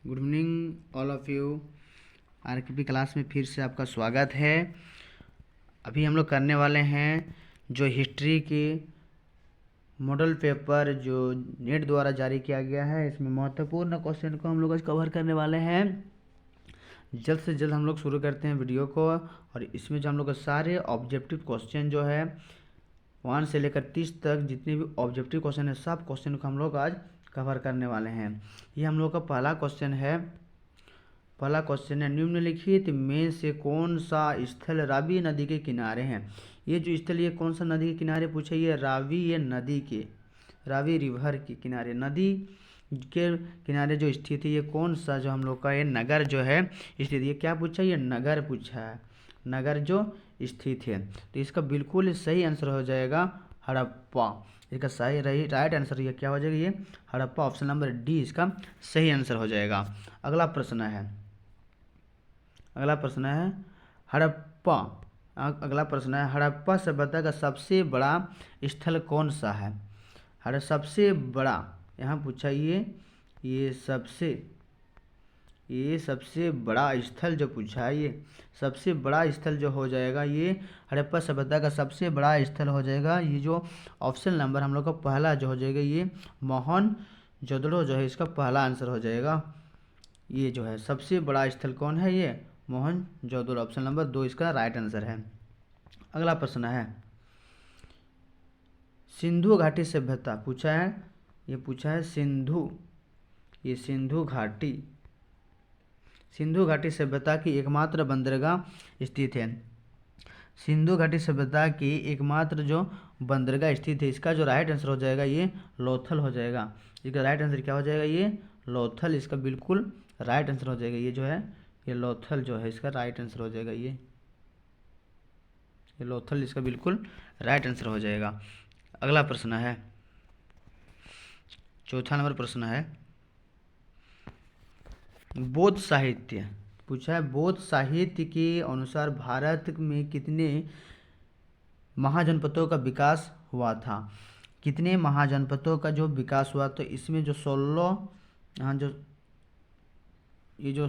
Good evening all of you. RKP class में फिर से आपका स्वागत है। अभी हम लोग करने वाले हैं जो हिस्ट्री की मॉडल पेपर जो नेट द्वारा जारी किया गया है, इसमें महत्वपूर्ण क्वेश्चन को हम लोग आज कवर करने वाले हैं। जल्द से जल्द हम लोग शुरू करते हैं वीडियो को। और इसमें जो हम लोग का सारे ऑब्जेक्टिव क्वेश्चन जो है 1 से लेकर 30 तक जितने भी ऑब्जेक्टिव क्वेश्चन है, सब क्वेश्चन को हम लोग आज कवर करने वाले हैं। ये हम लोग का पहला क्वेश्चन है। निम्नलिखित में से कौन सा स्थल रावी नदी के किनारे है। ये जो स्थल ये कौन सा नदी के किनारे पूछे, ये रावी, ये नदी के रावी रिवर के किनारे, नदी के किनारे जो स्थित है, ये कौन सा जो हम लोग का ये नगर जो है स्थित, ये क्या पूछा, ये नगर पूछा है, नगर जो स्थित है। तो इसका बिल्कुल सही आंसर हो जाएगा हड़प्पा। इसका सही रही राइट आंसर ये क्या हो जाएगा, ये हड़प्पा। ऑप्शन नंबर डी इसका सही आंसर हो जाएगा। अगला प्रश्न है हड़प्पा। अगला प्रश्न है हड़प्पा सभ्यता का सबसे बड़ा स्थल कौन सा है। सबसे बड़ा यहाँ पूछा ये सबसे बड़ा स्थल जो पूछा है, ये सबसे बड़ा स्थल जो हो जाएगा, ये हड़प्पा सभ्यता का सबसे बड़ा स्थल हो जाएगा। ये जो ऑप्शन नंबर हम लोग का पहला जो हो जाएगा, ये मोहनजोदड़ो जो है इसका पहला आंसर हो जाएगा। ये जो है सबसे बड़ा स्थल कौन है, ये मोहनजोदड़ो। ऑप्शन नंबर 2 इसका राइट आंसर है। अगला प्रश्न है सिंधु घाटी सभ्यता पूछा है, ये पूछा है सिंधु घाटी सभ्यता की एकमात्र बंदरगाह स्थित है। सिंधु घाटी सभ्यता की एकमात्र जो बंदरगाह स्थित है, इसका जो राइट आंसर हो जाएगा ये लोथल हो जाएगा। इसका राइट आंसर क्या हो जाएगा, ये लोथल इसका बिल्कुल राइट आंसर हो जाएगा। ये जो है ये लोथल जो है इसका राइट आंसर हो जाएगा। ये लोथल इसका बिल्कुल राइट आंसर हो जाएगा। अगला प्रश्न है चौथा नंबर प्रश्न है बौद्ध साहित्य पूछा है। बौद्ध साहित्य के अनुसार भारत में कितने महाजनपदों का विकास हुआ था। कितने महाजनपदों का जो विकास हुआ, तो इसमें जो 16 यहाँ जो ये जो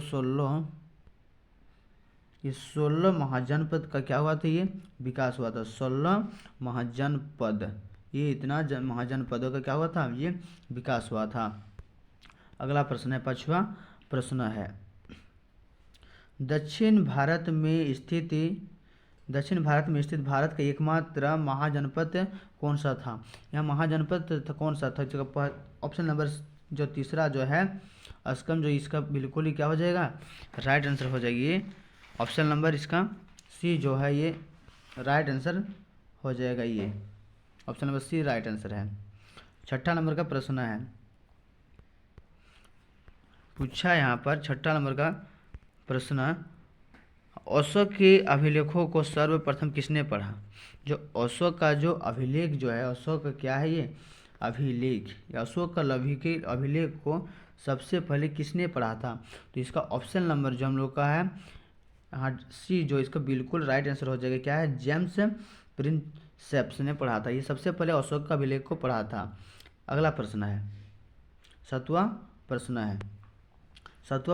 16 महाजनपद का क्या हुआ था, ये विकास हुआ था। 16 महाजनपद, ये इतना महाजनपदों का क्या हुआ था, ये विकास हुआ था। अगला प्रश्न है पांचवा प्रश्न है दक्षिण भारत में स्थित भारत का एकमात्र महाजनपद कौन सा था। यह महाजनपद कौन सा था। ऑप्शन नंबर जो तीसरा जो है असकम, जो इसका बिल्कुल ही क्या हो जाएगा, राइट आंसर हो जाएगी। ये ऑप्शन नंबर इसका सी जो है ये राइट आंसर हो जाएगा। ये option number C right answer है। छठा नंबर का प्रश्न है पूछा यहाँ पर छठा नंबर का प्रश्न, अशोक के अभिलेखों को सर्वप्रथम किसने पढ़ा। जो अशोक का जो अभिलेख जो है, अशोक का क्या है, ये अभिलेख, अशोक का अभिलेख को सबसे पहले किसने पढ़ा था। तो इसका ऑप्शन नंबर जो हम लोग का है हाँ सी, जो इसका बिल्कुल राइट आंसर हो जाएगा, क्या है, जेम्स प्रिंसेप्स ने पढ़ा था। ये सबसे पहले अशोक का अभिलेख को पढ़ा था। अगला प्रश्न है सातवां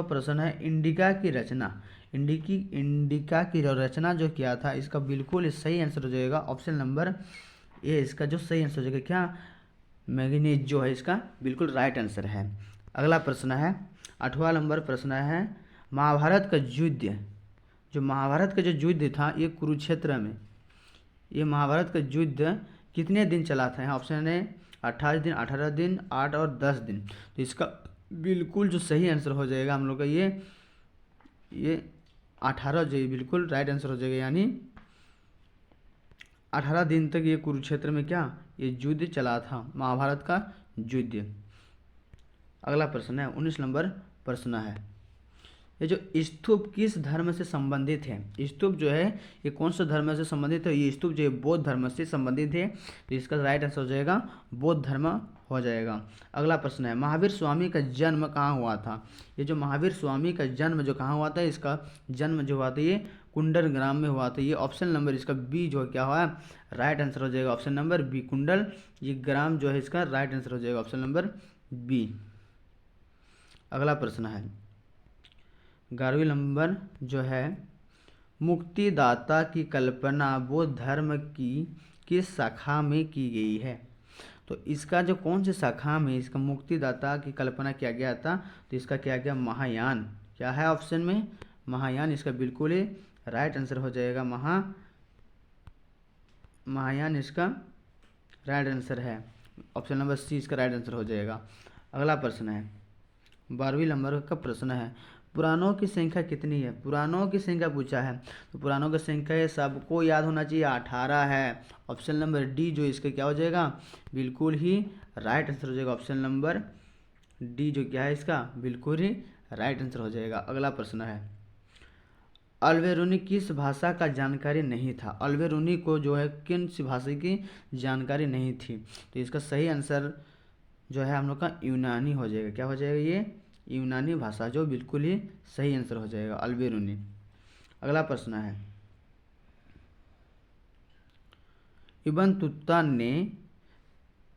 प्रश्न है इंडिका की रचना जो किया था, इसका बिल्कुल सही आंसर हो जाएगा। ऑप्शन नंबर ए इसका जो सही आंसर हो जाएगा, क्या, मैग्नीज जो है इसका बिल्कुल राइट आंसर है। अगला प्रश्न है 8वां नंबर प्रश्न है महाभारत का युद्ध, जो महाभारत का जो युद्ध था ये कुरुक्षेत्र में, ये महाभारत का युद्ध कितने दिन चला था। यहाँ ऑप्शन है 28 दिन, 18 दिन, 8 और 10 दिन। तो इसका बिल्कुल जो सही आंसर हो जाएगा हम लोग का ये 18 जो बिल्कुल राइट आंसर हो जाएगा। यानी 18 दिन तक ये कुरुक्षेत्र में क्या ये युद्ध चला था, महाभारत का युद्ध। अगला प्रश्न है 19 नंबर प्रश्न है ये जो स्तूप किस धर्म से संबंधित है। स्तूप जो है ये कौन सा धर्म से संबंधित है। ये स्तूप जो है बौद्ध धर्म से संबंधित है। तो इसका राइट आंसर हो जाएगा बौद्ध धर्म हो जाएगा। अगला प्रश्न है महावीर स्वामी का जन्म कहाँ हुआ था। ये जो महावीर स्वामी का जन्म जो कहाँ हुआ था, इसका जन्म जो हुआ था ये कुंडल ग्राम में हुआ था। ये ऑप्शन नंबर इसका बी जो क्या हुआ राइट आंसर हो जाएगा। ऑप्शन नंबर बी कुंडल ये ग्राम जो है इसका राइट आंसर हो जाएगा। Option number B. अगला प्रश्न है 11वीं नंबर जो है, मुक्तिदाता की कल्पना बौद्ध धर्म की किस शाखा में की गई है? तो इसका जो कौन सी शाखा में इसका मुक्तिदाता की कल्पना किया गया था, तो इसका क्या गया, महायान। क्या है ऑप्शन में, महायान। इसका बिल्कुल ही राइट आंसर हो जाएगा, महायान इसका राइट आंसर है। ऑप्शन नंबर सी इसका राइट आंसर हो जाएगा। अगला प्रश्न है 12वीं नंबर का प्रश्न है, पुराणों की संख्या कितनी है? पुराणों की संख्या पूछा है, तो पुराणों की संख्या है, सबको याद होना चाहिए, 18 है। ऑप्शन नंबर डी जो इसका क्या हो जाएगा, बिल्कुल ही राइट आंसर हो जाएगा। ऑप्शन नंबर डी जो क्या है इसका बिल्कुल ही राइट आंसर हो जाएगा। अगला प्रश्न है, अल्बेरुनी किस भाषा का जानकारी नहीं था? अल्बेरुनी को जो है किन सी भाषा की जानकारी नहीं थी? तो इसका सही आंसर जो है हम लोग का यूनानी हो जाएगा। क्या हो जाएगा, ये यूनानी भाषा जो बिल्कुल ही सही आंसर हो जाएगा, अल्बेरुनी। अगला प्रश्न है, इब्न तुत्ता ने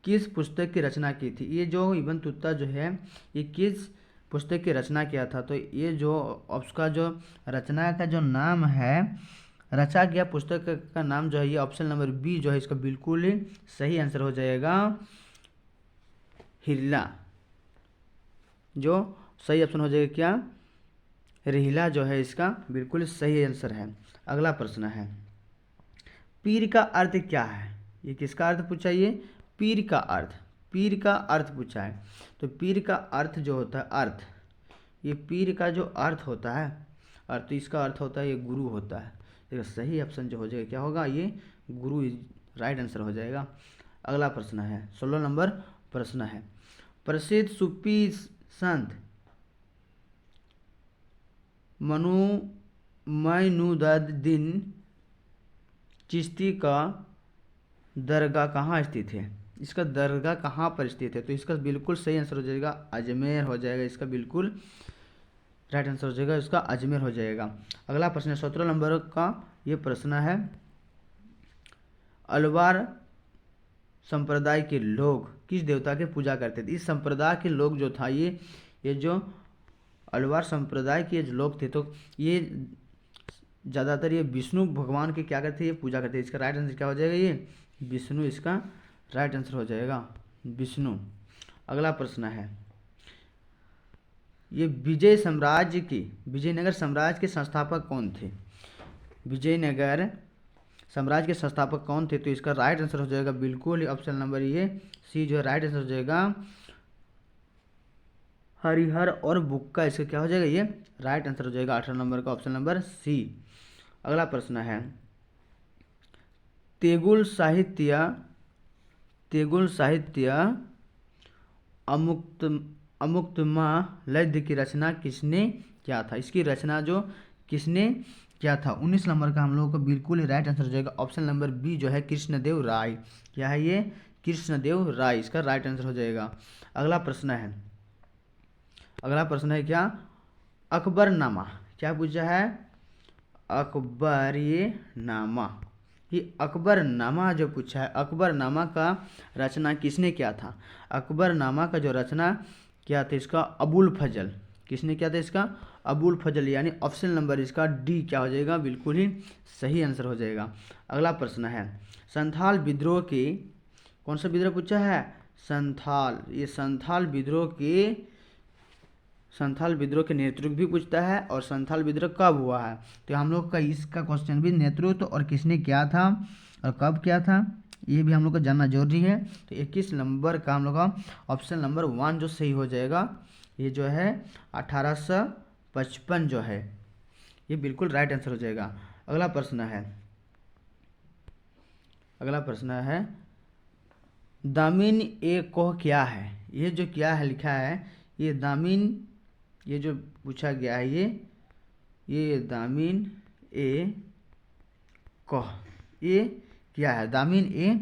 किस पुस्तक की रचना की थी? ये जो इब्न तुत्ता जो है ये किस पुस्तक की रचना किया था? तो ये जो उसका जो रचना का जो नाम है, रचा गया पुस्तक का नाम जो है, ये ऑप्शन नंबर बी जो है इसका बिल्कुल ही सही आंसर हो जाएगा, हिल्ला। जो सही ऑप्शन हो जाएगा क्या, रिहिला जो है इसका बिल्कुल सही आंसर है। अगला प्रश्न है, पीर का अर्थ क्या है? ये किसका अर्थ पूछा, ये पीर का अर्थ, पीर का अर्थ पूछा है। तो पीर का अर्थ जो होता है, अर्थ, ये पीर का जो अर्थ होता है, अर्थ, इसका अर्थ होता है ये गुरु होता है। देखो सही ऑप्शन जो हो जाएगा क्या होगा, ये गुरु राइट आंसर हो जाएगा। अगला प्रश्न है 16 नंबर प्रश्न है, प्रसिद्ध सूफी संत मोइनुद्दीन चिश्ती का दरगाह कहाँ स्थित है? इसका दरगाह कहाँ पर स्थित है? तो इसका बिल्कुल सही आंसर हो जाएगा, अजमेर हो जाएगा। इसका बिल्कुल राइट आंसर हो जाएगा, इसका अजमेर हो जाएगा। अगला प्रश्न है 17 नंबर का ये प्रश्न है, अलवार संप्रदाय के लोग किस देवता की पूजा करते थे? इस संप्रदाय के लोग जो था, ये जो अलवार संप्रदाय के जो लोग थे, तो ये ज़्यादातर ये विष्णु भगवान की क्या करते हैं, ये पूजा करते हैं। इसका राइट आंसर क्या हो जाएगा, ये विष्णु इसका राइट आंसर हो जाएगा, विष्णु। अगला प्रश्न है, ये विजयनगर साम्राज्य के संस्थापक कौन थे? विजयनगर साम्राज्य के संस्थापक कौन थे? तो इसका राइट आंसर हो जाएगा बिल्कुल ऑप्शन नंबर ये सी जो है राइट आंसर हो जाएगा, हरिहर और बुक्का। इसका क्या हो जाएगा, ये राइट आंसर हो जाएगा 18 नंबर का ऑप्शन नंबर सी। अगला प्रश्न है, तेलुगु साहित्य अमुक्तमाल्यद की रचना किसने किया था? इसकी रचना जो किसने किया था? 19 नंबर का हम लोगों को बिल्कुल राइट आंसर हो जाएगा, ऑप्शन नंबर बी जो है कृष्णदेव राय। क्या है ये, कृष्णदेव राय, इसका राइट आंसर हो जाएगा। अगला प्रश्न है क्या, अकबरनामा। क्या पूछा है, अकबर ये नामा, ये अकबरनामा जो पूछा है, अकबरनामा का रचना किसने किया था? अकबरनामा का जो रचना किया था इसका अबुल फजल। किसने किया था इसका, अबुल फजल, यानी ऑप्शन नंबर इसका डी क्या हो जाएगा, बिल्कुल ही सही आंसर हो जाएगा। अगला प्रश्न है, संथाल विद्रोह के, कौन सा विद्रोह पूछा है, संथाल। ये संथाल विद्रोह के नेतृत्व भी पूछता है, और संथाल विद्रोह कब हुआ है? तो हम लोग का इसका क्वेश्चन भी नेतृत्व और किसने किया था और कब किया था, ये भी हम लोग को जानना जरूरी है। तो 21 नंबर का हम लोग का ऑप्शन नंबर 1 जो सही हो जाएगा, ये जो है 1855 जो है, ये बिल्कुल राइट आंसर हो जाएगा। अगला प्रश्न है, दामिन ए कोह क्या है? ये जो क्या है लिखा है, ये दामिन, ये जो पूछा गया है, ये दामिन ए कह, ये क्या है, दामिन ए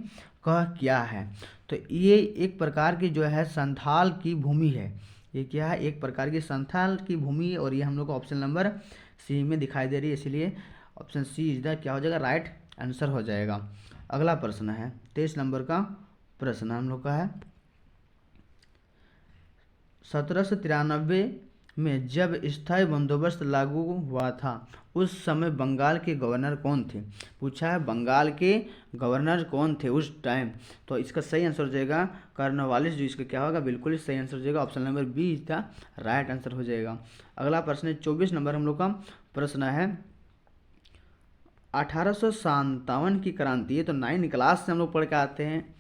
कह क्या है? तो ये एक प्रकार की जो है संथाल की भूमि है। ये क्या है, एक प्रकार की संथाल की भूमि, और ये हम लोग को ऑप्शन नंबर सी में दिखाई दे रही है, इसलिए ऑप्शन सी इज द क्या हो जाएगा, राइट आंसर हो जाएगा। अगला प्रश्न है 23 नंबर का प्रश्न हम लोग का है, 1793 में जब स्थायी बंदोबस्त लागू हुआ था उस समय बंगाल के गवर्नर कौन थे। पूछा है बंगाल के गवर्नर कौन थे उस टाइम। तो इसका सही आंसर हो जाएगा कॉर्नवालिस, जो इसका क्या होगा, बिल्कुल ही सही आंसर हो जाएगा। ऑप्शन नंबर बी इसका राइट आंसर हो जाएगा। अगला प्रश्न है 24 नंबर हम लोग का प्रश्न है 1857 की क्रांति। ये तो 9 क्लास से हम लोग पढ़ के आते हैं।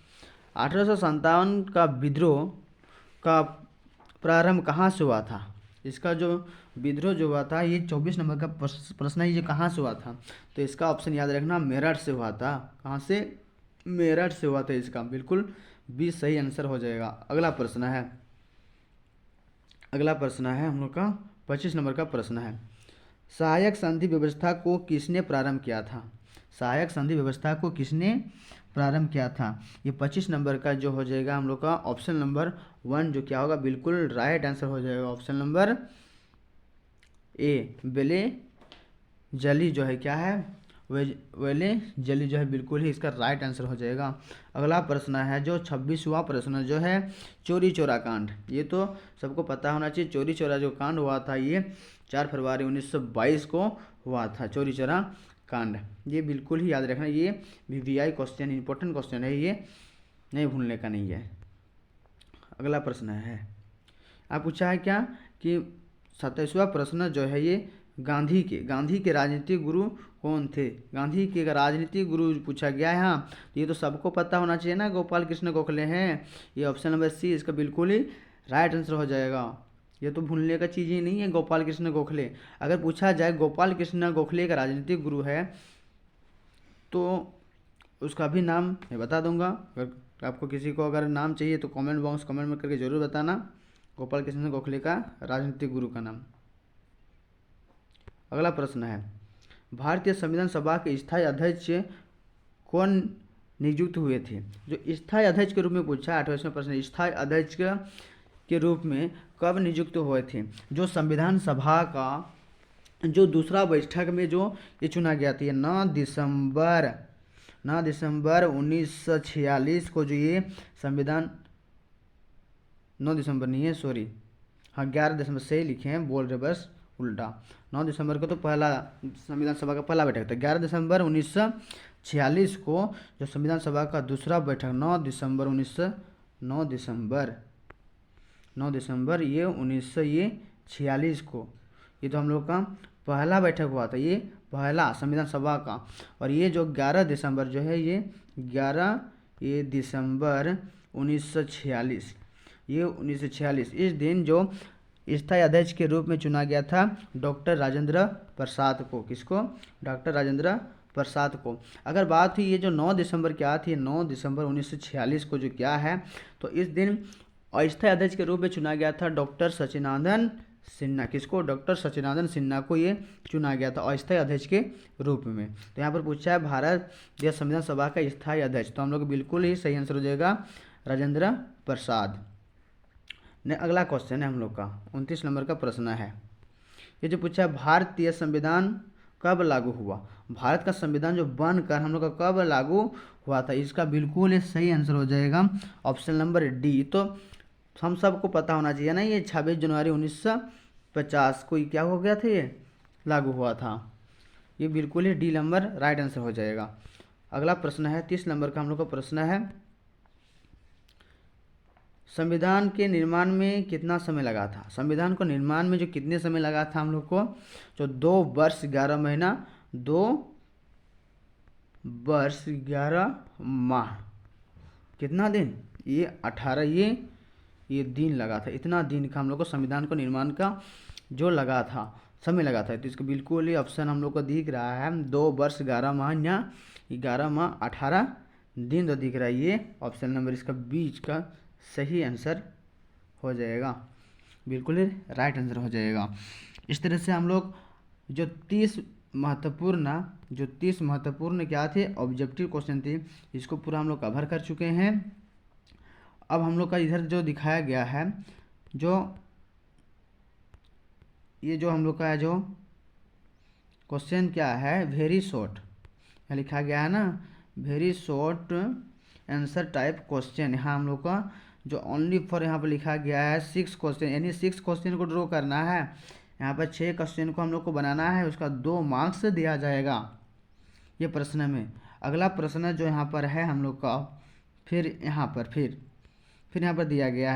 1857 का विद्रोह का प्रारंभ कहाँ से हुआ था। इसका जो विद्रोह जो हुआ था, ये 24 नंबर का प्रश्न है, ये कहाँ से हुआ था। तो इसका ऑप्शन याद रखना, मेरठ से हुआ था। कहाँ से, मेरठ से हुआ था। इसका बिल्कुल बी सही आंसर हो जाएगा। अगला प्रश्न है हम लोग का 25 नंबर का प्रश्न है सहायक संधि व्यवस्था को किसने प्रारंभ किया था। सहायक संधि व्यवस्था को किसने प्रारंभ किया था। ये 25 नंबर का जो हो जाएगा हम लोग का ऑप्शन नंबर 1 जो क्या होगा, बिल्कुल राइट आंसर हो जाएगा। ऑप्शन नंबर ए वेले जली जो है क्या है, वेले जली जो है, बिल्कुल ही इसका राइट आंसर हो जाएगा। अगला प्रश्न है जो 26वां प्रश्न जो है चोरी चोरा कांड। ये तो सबको पता होना चाहिए। चोरी चोरा जो कांड हुआ था ये 4 फरवरी 1922 को हुआ था, चोरी चोरा कांड। ये बिल्कुल ही याद रखना, ये VVI क्वेश्चन, इंपॉर्टेंट क्वेश्चन है, ये नहीं भूलने का नहीं है। अगला प्रश्न है आप पूछा है क्या कि 27वां प्रश्न जो है ये गांधी के राजनीतिक गुरु कौन थे। गांधी के राजनीतिक गुरु पूछा गया है। हाँ, ये तो सबको पता होना चाहिए ना, गोपाल कृष्ण गोखले हैं। ये ऑप्शन नंबर सी इसका बिल्कुल ही राइट आंसर हो जाएगा। ये तो भूलने का चीज़ ही नहीं है, गोपाल कृष्ण गोखले। अगर पूछा जाए गोपाल कृष्ण गोखले का राजनीतिक गुरु है तो उसका भी नाम मैं बता दूंगा। अगर आपको किसी को अगर नाम चाहिए तो कमेंट में करके ज़रूर बताना गोपाल कृष्ण गोखले का राजनीतिक गुरु का नाम। अगला प्रश्न है भारतीय संविधान सभा के स्थायी अध्यक्ष कौन नियुक्त हुए थे। जो स्थायी अध्यक्ष के रूप में पूछा है 28वां प्रश्न, स्थायी अध्यक्ष के रूप में कब नियुक्त हुए थे। जो संविधान सभा का जो दूसरा बैठक में जो ये चुना गया था, 9 दिसंबर 1946 को जो ये संविधान, 9 दिसंबर नहीं है, सॉरी, हाँ 11 दिसंबर से ही लिखे हैं, बोल रहे बस उल्टा। 9 दिसंबर को तो पहला संविधान सभा का पहला बैठक था। 11 दिसंबर 1946 को जो संविधान सभा का दूसरा बैठक, 9 दिसंबर ये 1946 को, ये तो हम लोग का पहला बैठक हुआ था, ये पहला संविधान सभा का। और ये जो 11 दिसंबर जो है ये 11 दिसंबर 1946, ये 1946 इस दिन जो स्थायी अध्यक्ष के रूप में चुना गया था डॉक्टर राजेंद्र प्रसाद को। किसको, डॉक्टर राजेंद्र प्रसाद को। अगर बात हुई ये जो 9 दिसंबर क्या थी, 9 दिसंबर 1946 को जो क्या है, तो इस दिन अस्थायी अध्यक्ष के रूप में चुना गया था डॉक्टर सचिदानंद सिन्हा। किसको, डॉक्टर सचिदानंद सिन्हा को ये चुना गया था अस्थायी अध्यक्ष के रूप में। तो यहाँ पर पूछा है भारतीय संविधान सभा का स्थायी अध्यक्ष, तो हम लोग बिल्कुल ही सही आंसर हो जाएगा राजेंद्र प्रसाद। ने अगला क्वेश्चन है हम लोग का 29 नंबर का प्रश्न है। ये जो पूछा है भारतीय संविधान कब लागू हुआ। भारत का संविधान जो बनकर हम लोग का कब लागू हुआ था, इसका बिल्कुल ही सही आंसर हो जाएगा ऑप्शन नंबर डी। तो हम सबको पता होना चाहिए ना, ये 26 जनवरी 1950 को क्या हो गया था, ये लागू हुआ था। ये बिल्कुल ही डी नंबर राइट आंसर हो जाएगा। अगला प्रश्न है 30 नंबर का हम लोग का प्रश्न है संविधान के निर्माण में कितना समय लगा था। संविधान को निर्माण में जो कितने समय लगा था हम लोग को, जो 2 वर्ष 11 महीना, 2 वर्ष 11 माह, कितना दिन, ये 18 ये दिन लगा था। इतना दिन का हम लोग को संविधान को निर्माण का जो लगा था, समय लगा था। तो इसको बिल्कुल ही ऑप्शन हम लोग को दिख रहा है 2 वर्ष 11 माह या 11 माह 18 दिन तो दिख रहा है। ये ऑप्शन नंबर इसका बीच का सही आंसर हो जाएगा, बिल्कुल ही राइट आंसर हो जाएगा। इस तरह से हम लोग जो 30 महत्वपूर्ण क्या थे, ऑब्जेक्टिव क्वेश्चन थे, इसको पूरा हम लोग कवर कर चुके हैं। अब हम लोग का इधर जो दिखाया गया है, जो ये जो हम लोग का जो क्वेश्चन क्या है, वेरी शॉर्ट, यहाँ लिखा गया है ना, very short answer type question. यहाँ हम लोग का जो ओनली फॉर यहाँ पर लिखा गया है 6 क्वेश्चन, यानी 6 क्वेश्चन को ड्रॉ करना है। यहाँ पर 6 क्वेश्चन को हम लोग को बनाना है, उसका 2 मार्क्स दिया जाएगा ये प्रश्न में। अगला प्रश्न जो यहाँ पर है हम लोग का, फिर यहाँ पर दिया गया है